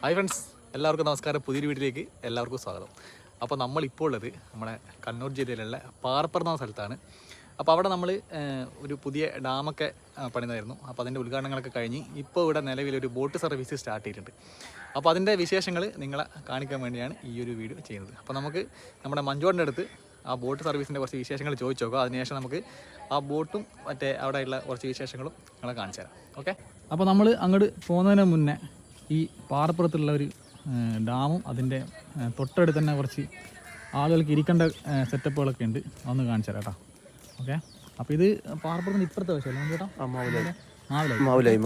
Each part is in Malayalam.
ഹായ് ഫ്രണ്ട്സ്, എല്ലാവർക്കും നമസ്കാരം. പുതിയൊരു വീട്ടിലേക്ക് എല്ലാവർക്കും സ്വാഗതം. അപ്പോൾ നമ്മളിപ്പോൾ ഉള്ളത് നമ്മുടെ കണ്ണൂർ ജില്ലയിലുള്ള പാറപ്പുറം എന്ന സ്ഥലത്താണ്. അപ്പോൾ അവിടെ നമ്മൾ ഒരു പുതിയ ഡാമൊക്കെ പണിതായിരുന്നു. അപ്പോൾ അതിൻ്റെ ഉദ്ഘാടനങ്ങളൊക്കെ കഴിഞ്ഞ് ഇപ്പോൾ ഇവിടെ നിലവിലൊരു ബോട്ട് സർവീസ് സ്റ്റാർട്ട് ചെയ്തിട്ടുണ്ട്. അപ്പോൾ അതിൻ്റെ വിശേഷങ്ങൾ നിങ്ങളെ കാണിക്കാൻ വേണ്ടിയാണ് ഈ ഒരു വീഡിയോ ചെയ്യുന്നത്. അപ്പോൾ നമുക്ക് നമ്മുടെ മഞ്ജുവിൻ്റെ അടുത്ത് ആ ബോട്ട് സർവീസിൻ്റെ കുറച്ച് വിശേഷങ്ങൾ ചോദിച്ചു നോക്കാം. അതിനുശേഷം നമുക്ക് ആ ബോട്ടും മറ്റേ അവിടെയുള്ള കുറച്ച് വിശേഷങ്ങളും നിങ്ങളെ കാണിച്ചു തരാം. ഓക്കെ, അപ്പോൾ നമ്മൾ അങ്ങോട്ട് പോകുന്നതിന് മുന്നേ ഈ പാറപ്പുറത്തുള്ള ഒരു ഡാമും അതിൻ്റെ തൊട്ടടുത്ത് തന്നെ കുറച്ച് ആളുകൾക്ക് ഇരിക്കേണ്ട സെറ്റപ്പുകളൊക്കെ ഉണ്ട്. അതൊന്ന് കാണിച്ചു തരാം കേട്ടോ. ഓക്കെ, അപ്പോൾ ഇത് പാറപ്പുറത്തിന് ഇപ്പുറത്തെ വശമല്ലേ ചേട്ടാ? മാവിലായി.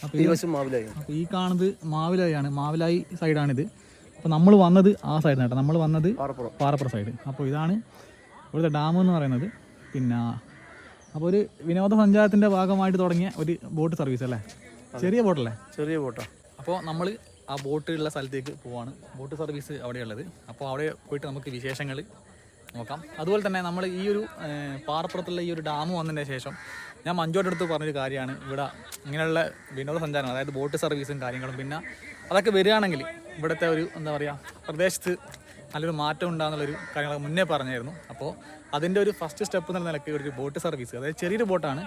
അപ്പോൾ ഈ കാണുന്നത് മാവിലായാണ്, മാവിലായി സൈഡാണിത്. അപ്പോൾ നമ്മൾ വന്നത് ആ സൈഡിൽ കേട്ടോ, നമ്മൾ വന്നത് പാറപ്പുറം സൈഡ്. അപ്പോൾ ഇതാണ് ഇവിടുത്തെ ഡാം എന്ന് പറയുന്നത്. പിന്നെ അപ്പോൾ ഒരു വിനോദസഞ്ചാരത്തിൻ്റെ ഭാഗമായിട്ട് തുടങ്ങിയ ഒരു ബോട്ട് സർവീസ് അല്ലേ? ചെറിയ ബോട്ടല്ലേ? ചെറിയ ബോട്ടാണ്. അപ്പോൾ നമ്മൾ ആ ബോട്ടുള്ള സ്ഥലത്തേക്ക് പോവാണ്. ബോട്ട് സർവീസ് അവിടെയുള്ളത്. അപ്പോൾ അവിടെ പോയിട്ട് നമുക്ക് വിശേഷങ്ങൾ നോക്കാം. അതുപോലെ തന്നെ നമ്മൾ ഈ ഒരു പാറപ്പുറത്തുള്ള ഈ ഒരു ഡാം വന്നതിന് ശേഷം ഞാൻ മഞ്ജുവിൻ്റെ അടുത്ത് പറഞ്ഞൊരു കാര്യമാണ്, ഇവിടെ ഇങ്ങനെയുള്ള വിനോദസഞ്ചാരം, അതായത് ബോട്ട് സർവീസും കാര്യങ്ങളും പിന്നെ അതൊക്കെ വരികയാണെങ്കിൽ ഇവിടുത്തെ ഒരു എന്താ പറയുക പ്രദേശത്ത് നല്ലൊരു മാറ്റം ഉണ്ടാകുന്നുള്ളൊരു കാര്യങ്ങളൊക്കെ മുന്നേ പറഞ്ഞായിരുന്നു. അപ്പോൾ അതിൻ്റെ ഒരു ഫസ്റ്റ് സ്റ്റെപ്പ് എന്ന നിലയ്ക്ക് ഒരു ബോട്ട് സർവീസ്, അതായത് ചെറിയൊരു ബോട്ടാണ്.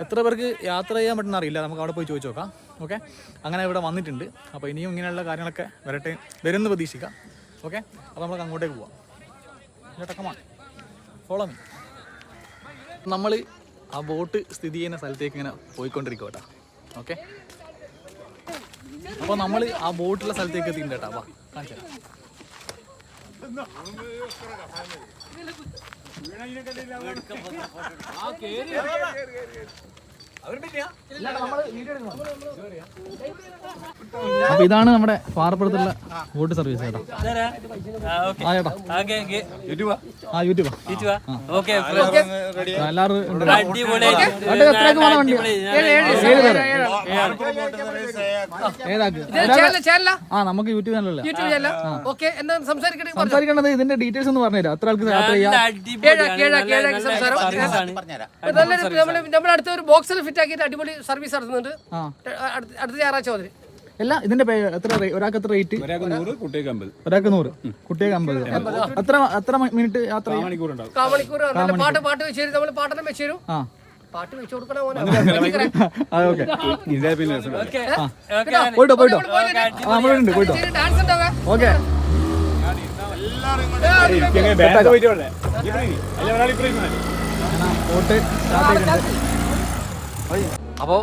എത്ര പേർക്ക് യാത്ര ചെയ്യാൻ പറ്റുന്ന അറിയില്ല, നമുക്ക് അവിടെ പോയി ചോദിച്ചു നോക്കാം. ഓക്കെ, അങ്ങനെ ഇവിടെ വന്നിട്ടുണ്ട്. അപ്പോൾ ഇനിയും ഇങ്ങനെയുള്ള കാര്യങ്ങളൊക്കെ വരുമെന്ന് പ്രതീക്ഷിക്കാം. ഓക്കെ, അപ്പോൾ നമുക്ക് അങ്ങോട്ടേക്ക് പോവാം. Come on, follow me. നമ്മൾ ആ ബോട്ട് സ്ഥിതി ചെയ്യുന്ന സ്ഥലത്തേക്ക് ഇങ്ങനെ പോയിക്കൊണ്ടിരിക്കും കേട്ടോ. ഓക്കെ, അപ്പോൾ നമ്മൾ ആ ബോട്ടുള്ള സ്ഥലത്തേക്ക് എത്തിയിട്ടുണ്ട് കേട്ടോ. വാ കാണിച്ചു തരാം. അപ്പൊ ഇതാണ് നമ്മുടെ പാറപ്പുറത്തുള്ള ബോട്ട് സർവീസ് കേട്ടോ. നമുക്ക് യൂട്യൂബ് ചാനലല്ലേ സംസാരിക്കേണ്ടത്. ഇതിന്റെ ഡീറ്റെയിൽസ് ഒന്ന് പറഞ്ഞുതരാം. എത്ര ആൾക്ക് യാത്ര ചെയ്യാം? നമ്മുടെ അടുത്ത ഒരു ബോക്സിൽ ഫിറ്റ് ആക്കിയിട്ട് അടിപൊളി സർവീസ് നടത്തുന്നുണ്ട്. അടുത്ത ഞായറാഴ്ച മുതൽ അല്ല, ഇതിന്റെ എത്ര ഒരാൾക്ക് എത്ര റേറ്റ്? ഒരാൾക്ക് 100, കുട്ടികൾക്ക് 50. ഒരാൾക്ക് 100, കുട്ടികൾക്ക് 50. എത്ര മിനിറ്റ് യാത്ര? മണിക്കൂർ. പാട്ട് വെച്ച് തരും, നമ്മൾ പാട്ടെല്ലാം വെച്ച് തരും. പാട്ട് വെച്ച് കൊടുക്കണം. പോയിട്ടോ നമ്മളുണ്ട്, പോയിട്ടോ. ഡാൻസ് ഉണ്ടാവുക. ഓക്കെ, അപ്പോൾ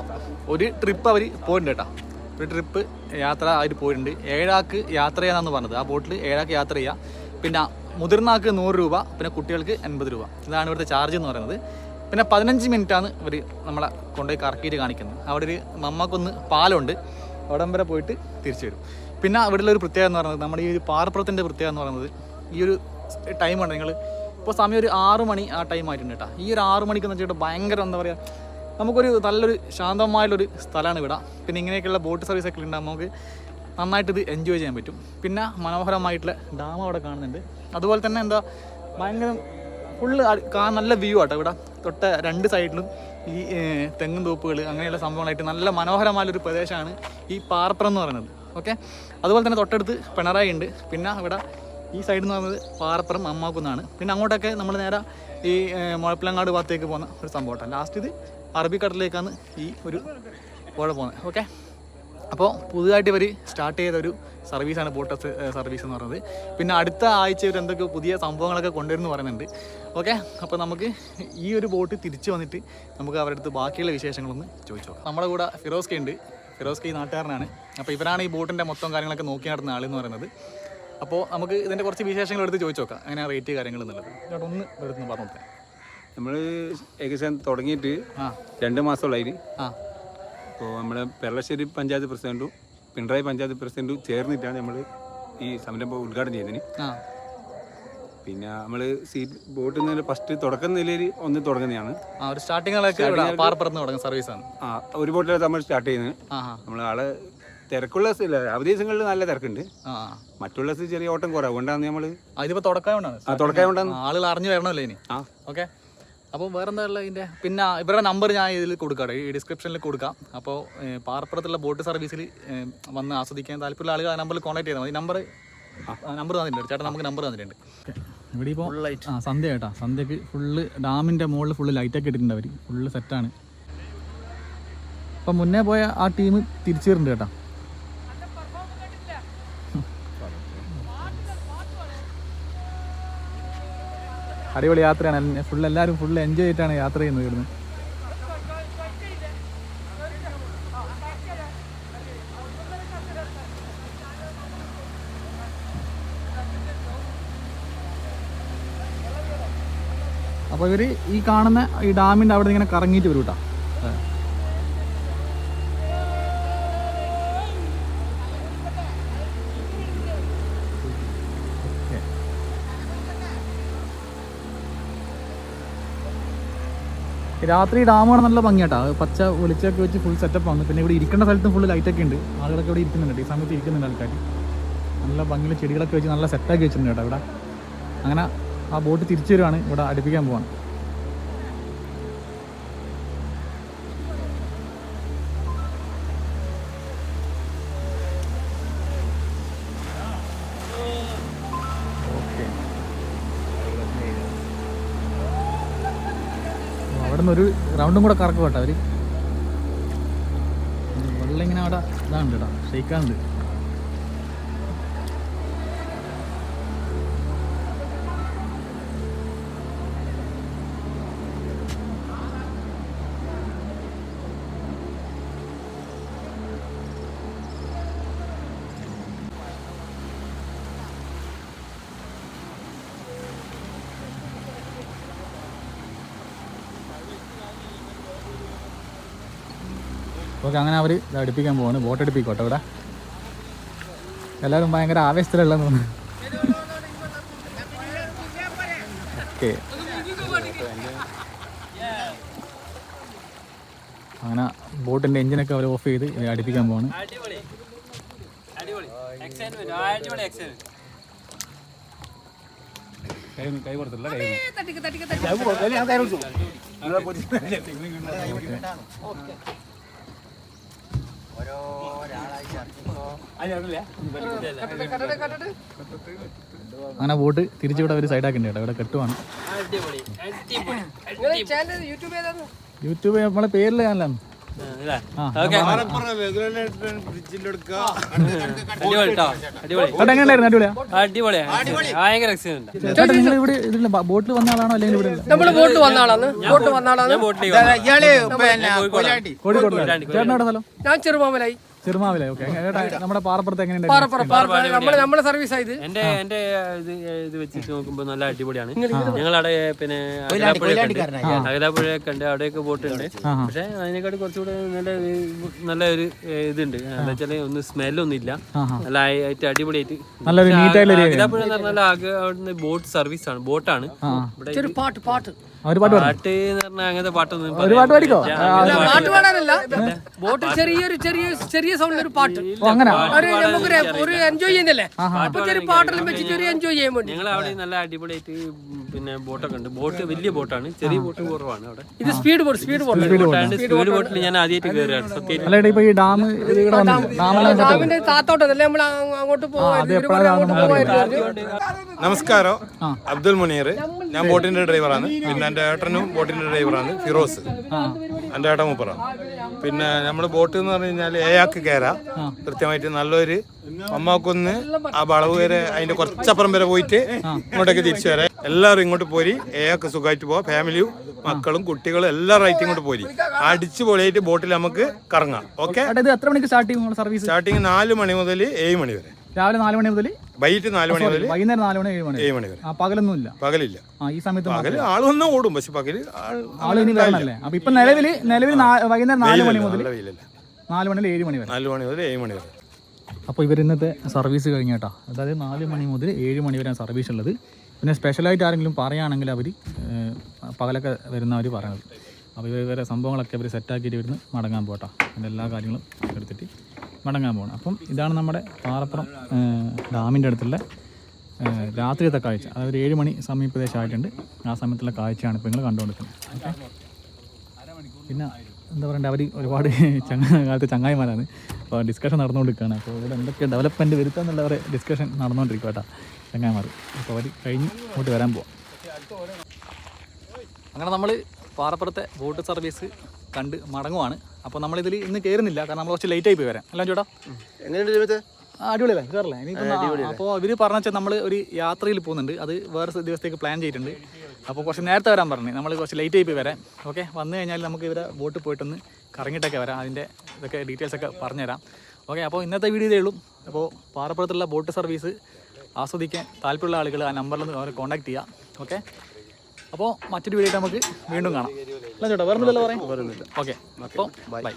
ഒരു ട്രിപ്പ് അവർ പോയിട്ടുണ്ട് കേട്ടോ. ഒരു ട്രിപ്പ് യാത്ര അവർ പോയിട്ടുണ്ട്. 7 ആൾക്ക് യാത്ര ചെയ്യാന്നാണ് പറഞ്ഞത്. ആ ബോട്ടിൽ 7 ആൾക്ക് യാത്ര ചെയ്യാം. പിന്നെ മുതിർന്ന ആൾക്ക് 100 രൂപ, പിന്നെ കുട്ടികൾക്ക് 80 രൂപ. ഇതാണ് ഇവിടുത്തെ ചാർജ് എന്ന് പറയുന്നത്. പിന്നെ 15 മിനിറ്റാണ് ഇവർ നമ്മളെ കൊണ്ടുപോയി കറക്കിയിട്ട് കാണിക്കുന്നത്. അവിടെ ഒരു നമ്മക്കൊന്ന് പാലമുണ്ട്, അവിടം വരെ പോയിട്ട് തിരിച്ചു വരും. പിന്നെ ഇവിടെയുള്ള ഒരു പ്രത്യേകത എന്ന് പറയുന്നത്, നമ്മുടെ ഈ ഒരു പാറപ്പുറത്തിൻ്റെ പ്രത്യേകത എന്ന് പറയുന്നത്, ഈ ഒരു ടൈമാണ് നിങ്ങൾ ഇപ്പോൾ സമയം ഒരു 6 മണി ആ ടൈം ആയിട്ടുണ്ട് കേട്ടോ. ഈ ഒരു 6 മണിക്കെന്ന് വെച്ചിട്ട് ഭയങ്കര എന്താ പറയുക, നമുക്കൊരു നല്ലൊരു ശാന്തമായുള്ളൊരു സ്ഥലമാണ് ഇവിടെ. പിന്നെ ഇങ്ങനെയൊക്കെയുള്ള ബോട്ട് സർവീസൊക്കെ ഉണ്ടാകുമ്പോൾ നമുക്ക് നന്നായിട്ട് ഇത് എൻജോയ് ചെയ്യാൻ പറ്റും. പിന്നെ മനോഹരമായിട്ടുള്ള ഡാം അവിടെ കാണുന്നുണ്ട്. അതുപോലെ തന്നെ എന്താ ഭയങ്കര ഫുള്ള് നല്ല വ്യൂ ആട്ടോ ഇവിടെ. തൊട്ട 2 സൈഡിലും ഈ തെങ്ങും തോപ്പുകൾ അങ്ങനെയുള്ള സംഭവങ്ങളായിട്ട് നല്ല മനോഹരമായൊരു പ്രദേശമാണ് ഈ പാറപ്പുറം എന്ന് പറയുന്നത്. ഓക്കെ, അതുപോലെ തന്നെ തൊട്ടടുത്ത് പിണറായി ഉണ്ട്. പിന്നെ ഇവിടെ ഈ സൈഡ് എന്ന് പറയുന്നത് പാറപ്പുറം അമ്മാക്കുന്നാണ്. പിന്നെ അങ്ങോട്ടൊക്കെ നമ്മൾ നേരെ ഈ മുഴപ്പിലങ്ങാട് ഭാഗത്തേക്ക് പോകുന്ന ഒരു സംഭവം കേട്ടോ. ലാസ്റ്റ് ഇത് അറബിക്കടലിലേക്കാണ് ഈ ഒരു പുഴ പോകുന്നത്. ഓക്കെ, അപ്പോൾ പുതുതായിട്ട് ഇവർ സ്റ്റാർട്ട് ചെയ്ത ഒരു സർവീസാണ് ബോട്ട് സർവീസ് എന്ന് പറയുന്നത്. പിന്നെ അടുത്ത ആഴ്ച ഇവർ എന്തൊക്കെ പുതിയ സംഭവങ്ങളൊക്കെ കൊണ്ടുവരുമെന്ന് പറയുന്നുണ്ട്. ഓക്കെ, അപ്പോൾ നമുക്ക് ഈ ഒരു ബോട്ട് തിരിച്ചു വന്നിട്ട് നമുക്ക് അവരുടെ അടുത്ത് ബാക്കിയുള്ള വിശേഷങ്ങളൊന്ന് ചോദിച്ചു നോക്കാം. നമ്മുടെ കൂടെ ഫിറോസ് കെ ഉണ്ട്. ഫിറോസ് കെ ഈ നാട്ടുകാരനാണ്. അപ്പോൾ ഇവരാണ് ഈ ബോട്ടിൻ്റെ മൊത്തം കാര്യങ്ങളൊക്കെ നോക്കി നടത്തുന്ന ആളെന്ന് പറയുന്നത്. അപ്പോൾ നമുക്ക് ഇതിൻ്റെ കുറച്ച് വിശേഷങ്ങൾ എടുത്ത് ചോദിച്ചു നോക്കാം, അങ്ങനെ റേറ്റ് കാര്യങ്ങൾ എന്നുള്ളത്. ഒന്ന് എടുത്ത് പറഞ്ഞു കൊടുത്തേ. നമ്മൾ ഏകദേശം തുടങ്ങിയിട്ട് 2 മാസമുള്ളതിൽ അപ്പോൾ നമ്മുടെ പെരളശ്ശേരി പഞ്ചായത്ത് പ്രസിഡന്റും പിണറായി പഞ്ചായത്ത് പ്രസിഡന്റും ചേർന്നിട്ടാണ് നമ്മൾ ഈ സംരംഭം ഉദ്ഘാടനം ചെയ്തതിന്. പിന്നെ നമ്മൾ ബോട്ടിൽ നിന്ന് ഫസ്റ്റ് തുടക്കം നിലയിൽ ഒന്ന് തുടങ്ങുന്നതാണ്. ഒരു സ്റ്റാർട്ടിംഗ് സർവീസാണ്. ഒരു ബോട്ടിലാണ് നമ്മൾ സ്റ്റാർട്ട് ചെയ്യുന്നത്. നമ്മൾ ആളെ തിരക്കുള്ള അവധി ദിവസങ്ങളിൽ നല്ല തിരക്കുണ്ട്. മറ്റുള്ള ചെറിയ ഓട്ടം കുറവ് കൊണ്ടാണ് നമ്മൾ തുടക്കായോണ്ടാണ് ആളുകൾ അറിഞ്ഞു വരണമല്ലോ ഇനി. ഓക്കെ, അപ്പോൾ വേറെ എന്താ ഉള്ളത് ഇതിൻ്റെ? പിന്നെ ഇവരുടെ നമ്പർ ഞാൻ ഇതിൽ കൊടുക്കാം, ഈ ഡിസ്ക്രിപ്ഷനിൽ കൊടുക്കാം. അപ്പോൾ പാറപ്പുറത്തുള്ള ബോട്ട് സർവീസിൽ വന്ന് ആസ്വദിക്കാൻ താല്പര്യമുള്ള ആളുകൾ ആ നമ്പറിൽ കോൺടാക്ട് ചെയ്താൽ മതി. നമ്പർ തന്നിട്ടുണ്ട് ചേട്ടാ, നമുക്ക് നമ്പർ തന്നിട്ടുണ്ട്. ഇവിടെ ഇപ്പോൾ സന്ധ്യ കേട്ടോ, സന്ധ്യക്ക് ഫുള്ള് ഡാമിൻ്റെ മുകളിൽ ഫുള്ള് ലൈറ്റൊക്കെ ഇട്ടിട്ടുണ്ട് അവർ, ഫുള്ള് സെറ്റാണ്. അപ്പം മുന്നേ പോയ ആ ടീം തിരിച്ചു വരുന്നുണ്ട് കേട്ടോ. അടിപൊളി യാത്രയാണ്, എല്ലാവരും ഫുള്ള് എൻജോയ് ചെയ്തിട്ടാണ് യാത്ര ചെയ്യുന്നത് ഇവിടുന്ന്. അപ്പോൾ ഇവർ ഈ കാണുന്ന ഈ ഡാമിൻ്റെ അവിടെ ഇങ്ങനെ കറങ്ങിയിട്ട് വരും കേട്ടോ. രാത്രി ഡാം കാണാൻ നല്ല ഭംഗിയാട്ടോ, പച്ച ഒളിച്ചൊക്കെ വെച്ച് ഫുൾ സെറ്റപ്പാണ്. പിന്നെ ഇവിടെ ഇരിക്കേണ്ട സ്ഥലത്തും ഫുൾ ലൈറ്റൊക്കെ ഉണ്ട്, ആളുകളൊക്കെ ഇവിടെ ഇരിക്കുന്നുണ്ട്, ഈ സമയത്ത് ഇരിക്കുന്നുണ്ട് ആൾക്കാർ. നല്ല ഭംഗിയിൽ ചെടികളൊക്കെ വെച്ച് നല്ല സെറ്റാക്കി വെച്ചിട്ടുണ്ട് കേട്ടോ ഇവിടെ. അങ്ങനെ ആ ബോട്ട് തിരിച്ചു വരുവാണ്, ഇവിടെ അടുപ്പിക്കാൻ പോവാണ്. അവിടെ നിന്ന് ഒരു റൗണ്ടും കൂടെ കറക്കും കേട്ടോ അവർ. വെള്ളം ഇങ്ങനെ അവിടെ ഇതാണ്ട് കേട്ടോ, ഷെയ്ക്കാനുണ്ട്. ഓക്കെ, അങ്ങനെ അവർ അടുപ്പിക്കാൻ പോവാണ്, ബോട്ട് അടുപ്പിക്കോട്ടെ ഇവിടെ. എല്ലാവരും ഭയങ്കര ആവേശത്തിലുള്ളതെന്ന് തോന്നുന്നു. ഓക്കെ, അങ്ങനെ ബോട്ടിൻ്റെ എഞ്ചിനൊക്കെ അവർ ഓഫ് ചെയ്ത് അടുപ്പിക്കാൻ പോവാണ്. കൈ കൊടുത്തില്ല, അങ്ങനെ ബോട്ട് തിരിച്ചിവിടെ അവർ സൈഡാക്കുന്നുണ്ട് കേട്ടോ, ഇവിടെ കെട്ടുവാണ്. യൂട്യൂബ് നമ്മളെ പേരിൽ കാണലാം. ബോട്ടിൽ വന്ന ആളാണോ അല്ലെങ്കിൽ ഇവിടെ ബോട്ട് വന്ന ആളാണ്? കോഴിക്കോട്. ചേട്ടനോടെ സ്ഥലം? ഞാൻ ചെറുമാമലായി. ചെറുമാവിലായി. ഓക്കെ, നമ്മുടെ പാറപ്പുറത്ത് എങ്ങനെയുണ്ട്? നമ്മളെ സർവീസ് ആയത് എന്റെ ഇത് വെച്ചിട്ട് നോക്കുമ്പോ നല്ല അടിപൊളിയാണ്. ഞങ്ങളവിടെ പിന്നെ അകലാപ്പുഴയൊക്കെ ഉണ്ട്, അവിടെയൊക്കെ ബോട്ടുണ്ട്. പക്ഷെ അതിനെക്കാട്ടി കുറച്ചുകൂടെ നല്ല ഒരു ഇതുണ്ട്. എന്താ വെച്ചാല് ഒന്ന് സ്മെല്ലൊന്നും ഇല്ല, നല്ല ആയിട്ട് അടിപൊളിയായിട്ട്. അകലാപ്പുഴ എന്ന് പറഞ്ഞാൽ ആകെ അവിടുന്ന് ബോട്ട് സർവീസ് ആണ്, ബോട്ടാണ്. ഇവിടെ പാട്ട് ഒരു പാട്ട് പാട്ട് എന്ന് പറഞ്ഞാൽ അങ്ങനത്തെ പാട്ടൊന്നും പാട്ട് പാടാനല്ല, ബോട്ട് ചെറിയ സൗണ്ടിൽ ഒരു പാട്ട്, ഒരു എൻജോയ് ചെയ്യുന്നല്ലേ. അപ്പൊ ചെറിയ പാട്ടെല്ലാം വെച്ചിട്ട് ഒരു എൻജോയ് ചെയ്യാൻ വേണ്ടി ഞങ്ങൾ അവിടെ നല്ല അടിപൊളിയായിട്ട് പിന്നെ ബോട്ടൊക്കെ ഉണ്ട്. ബോട്ട് വലിയ ബോട്ടാണ്, ചെറിയ ബോട്ട് കുറവാണ് അവിടെ. ഇത് സ്പീഡ് ബോട്ട്. സ്പീഡ് ബോട്ടിൽ ഞാൻ ആദ്യമായിട്ട് കയറിയാണ് സത്യം. ഡാമിന്റെ താത്തോട്ടല്ലേ നമ്മൾ അങ്ങോട്ട് നമസ്കാരം, അബ്ദുൽ മുനീർ. ഞാൻ ബോട്ടിന്റെ ഡ്രൈവറാണ്. പിന്നെ എൻ്റെ ഏട്ടനും ബോട്ടിന്റെ ഡ്രൈവറാണ്, ഫിറോസ്. എൻ്റെ ഏട്ടൻ മൂപ്പറാണ്. പിന്നെ നമ്മൾ ബോട്ട് എന്ന് പറഞ്ഞു കഴിഞ്ഞാൽ ഏയാക്ക് കയറാം കൃത്യമായിട്ട്. നല്ലൊരു അമ്മാക്കൊന്ന് ആ വളവ് വരെ അതിന്റെ കുറച്ചപ്പുറം വരെ പോയിട്ട് ഇങ്ങോട്ടേക്ക് തിരിച്ചു വരാം. എല്ലാവരും ഇങ്ങോട്ട് പോരി, ഏയാക്ക് സുഖമായിട്ട് പോവാം. ഫാമിലിയും മക്കളും കുട്ടികളും എല്ലാവരും ആയിട്ട് ഇങ്ങോട്ട് പോരി. അടിച്ചു പൊളിയായിട്ട് ബോട്ടിൽ നമുക്ക് കറങ്ങാം. ഓക്കെ, എത്ര മണിക്ക് സർവീസ്? സ്റ്റാർട്ടിങ് 4 മണി മുതൽ 7 മണി വരെ. രാവിലെ 4 മണി മുതൽ വൈകിട്ട് 4 മണി മുതൽ വൈകുന്നേരം 4 മണി 7 മണി വരെ. പകലൊന്നും ഇല്ല? പകലില്ല. ഈ സമയത്ത് പകല് ആള് വന്ന് ഓടും, പക്ഷെ പകല് ആള് ഇനി വരണല്ലേ. അപ്പൊ ഇപ്പൊ നിലവിൽ വൈകുന്നേരം 4 മണി മുതൽ 4 മണി 7 മണി വരെ. 4 മണി മുതൽ 7 മണി വരെ. അപ്പോൾ ഇവർ ഇന്നത്തെ സർവീസ് കഴിഞ്ഞ കേട്ടോ, അതായത് 4 മണി മുതൽ 7 മണി വരെയാണ് സർവീസ് ഉള്ളത്. പിന്നെ സ്പെഷ്യലായിട്ട് ആരെങ്കിലും പറയുകയാണെങ്കിൽ അവർ പകലൊക്കെ വരുന്നവർ പറയണത്. അപ്പോൾ ഇവരെ സംഭവങ്ങളൊക്കെ അവർ സെറ്റാക്കിയിട്ട് ഇവിടുന്ന് മടങ്ങാൻ പോകട്ടോ, അതിൻ്റെ എല്ലാ കാര്യങ്ങളും എടുത്തിട്ട് മടങ്ങാൻ പോകണം. അപ്പം ഇതാണ് നമ്മുടെ പാറപ്പുറം ഡാമിൻ്റെ അടുത്തുള്ള രാത്രിയത്തെ കാഴ്ച, അതായത് 7 മണി സമീപദേശമായിട്ടുണ്ട്. ആ സമയത്തുള്ള കാഴ്ചയാണ് ഇപ്പോൾ നിങ്ങൾ കണ്ടുകൊണ്ടിരിക്കുന്നത്. ഓക്കെ, പിന്നെ എന്താ പറയണ്ടേ, അവർ ഒരുപാട് കാലത്ത് ചങ്ങായിമാരാണ്. അപ്പോൾ ഡിസ്കഷൻ നടന്നുകൊണ്ടിരിക്കുകയാണ്. അപ്പോൾ ഇവിടെ എന്തൊക്കെ ഡെവലപ്മെൻറ്റ് വരുത്തുക എന്നുള്ള അവരെ ഡിസ്കഷൻ നടന്നുകൊണ്ടിരിക്കുക കേട്ടോ ചങ്ങായിമാർ. അപ്പോൾ അവർ കഴിഞ്ഞ് ഇങ്ങോട്ട് വരാൻ പോവാം. അങ്ങനെ നമ്മൾ പാറപ്പുറത്തെ ബോട്ട് സർവീസ് കണ്ട് മടങ്ങുവാണ്. അപ്പോൾ നമ്മളിതിൽ ഇന്ന് കയറുന്നില്ല, കാരണം നമ്മൾ കുറച്ച് ലേറ്റായി പോയി വരാം. അല്ല ചേട്ടാ, എങ്ങനെയുണ്ട്? അടിപൊളിയല്ലേ, കയറില്ലേ? ഇനിയിപ്പോൾ അപ്പോൾ ഇവർ പറഞ്ഞു വെച്ചാൽ നമ്മൾ ഒരു യാത്രയിൽ പോകുന്നുണ്ട്, അത് വേറെ ദിവസത്തേക്ക് പ്ലാൻ ചെയ്തിട്ടുണ്ട്. അപ്പോൾ കുറച്ച് നേരത്തെ വരാൻ പറഞ്ഞു, നമ്മൾ കുറച്ച് ലേറ്റായി പോയി വരാം. ഓക്കെ, വന്നു കഴിഞ്ഞാൽ നമുക്ക് ഇവരെ ബോട്ട് പോയിട്ടൊന്ന് കറങ്ങിയിട്ടൊക്കെ വരാം, അതിൻ്റെ ഇതൊക്കെ ഡീറ്റെയിൽസൊക്കെ പറഞ്ഞുതരാം. ഓക്കെ, അപ്പോൾ ഇന്നത്തെ വീഡിയോ ഇതേ ഉള്ളൂ. അപ്പോൾ പാറപ്പുറത്തുള്ള ബോട്ട് സർവീസ് ആസ്വദിക്കാൻ താല്പര്യമുള്ള ആളുകൾ ആ നമ്പറിൽ അവരെ കോൺടാക്ട് ചെയ്യാം. ഓക്കെ, അപ്പോൾ മറ്റൊരു വീഡിയോ നമുക്ക് വീണ്ടും കാണാം. അല്ല ചേട്ടാ, വേറെ ഒന്നുമില്ലല്ലോ പറയാം? ഓക്കെ, അപ്പോൾ ബൈ.